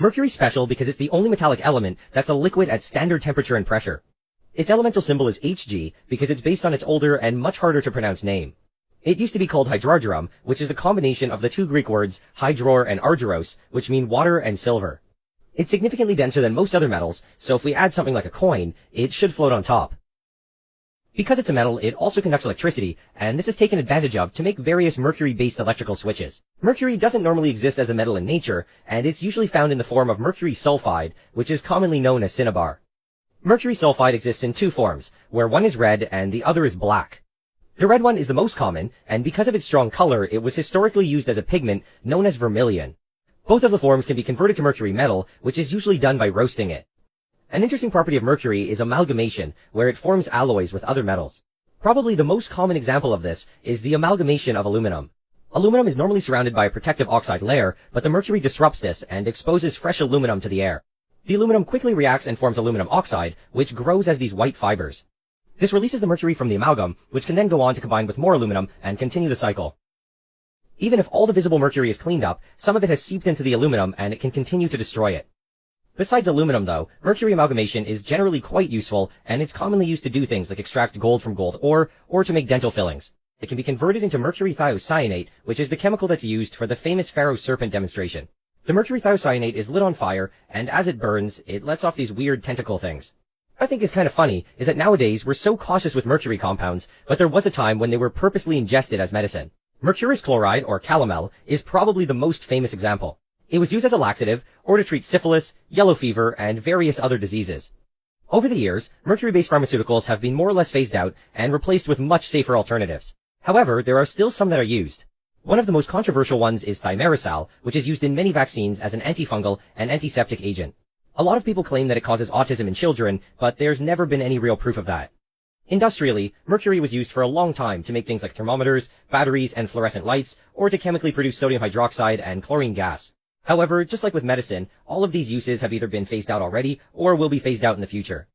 Mercury's special because it's the only metallic element that's a liquid at standard temperature and pressure. Its elemental symbol is Hg because it's based on its older and much harder to pronounce name. It used to be called hydrargyrum, which is the combination of the two Greek words hydror and argyros, which mean water and silver. It's significantly denser than most other metals, so if we add something like a coin, it should float on top. Because it's a metal, it also conducts electricity, and this is taken advantage of to make various mercury-based electrical switches. Mercury doesn't normally exist as a metal in nature, and it's usually found in the form of mercury sulfide, which is commonly known as cinnabar. Mercury sulfide exists in two forms, where one is red and the other is black. The red one is the most common, and because of its strong color, it was historically used as a pigment known as vermilion. Both of the forms can be converted to mercury metal, which is usually done by roasting it. An interesting property of mercury is amalgamation, where it forms alloys with other metals. Probably the most common example of this is the amalgamation of aluminum. Aluminum is normally surrounded by a protective oxide layer, but the mercury disrupts this and exposes fresh aluminum to the air. The aluminum quickly reacts and forms aluminum oxide, which grows as these white fibers. This releases the mercury from the amalgam, which can then go on to combine with more aluminum and continue the cycle. Even if all the visible mercury is cleaned up, some of it has seeped into the aluminum and it can continue to destroy it. Besides aluminum though, mercury amalgamation is generally quite useful, and it's commonly used to do things like extract gold from gold ore, or to make dental fillings. It can be converted into mercury thiocyanate, which is the chemical that's used for the famous Pharaoh serpent demonstration. The mercury thiocyanate is lit on fire, and as it burns, it lets off these weird tentacle things. What I think is kind of funny is that nowadays we're so cautious with mercury compounds, but there was a time when they were purposely ingested as medicine. Mercurous chloride, or calomel, is probably the most famous example. It was used as a laxative, or to treat syphilis, yellow fever, and various other diseases. Over the years, mercury-based pharmaceuticals have been more or less phased out and replaced with much safer alternatives. However, there are still some that are used. One of the most controversial ones is thimerosal, which is used in many vaccines as an antifungal and antiseptic agent. A lot of people claim that it causes autism in children, but there's never been any real proof of that. Industrially, mercury was used for a long time to make things like thermometers, batteries, and fluorescent lights, or to chemically produce sodium hydroxide and chlorine gas. However, just like with medicine, all of these uses have either been phased out already or will be phased out in the future.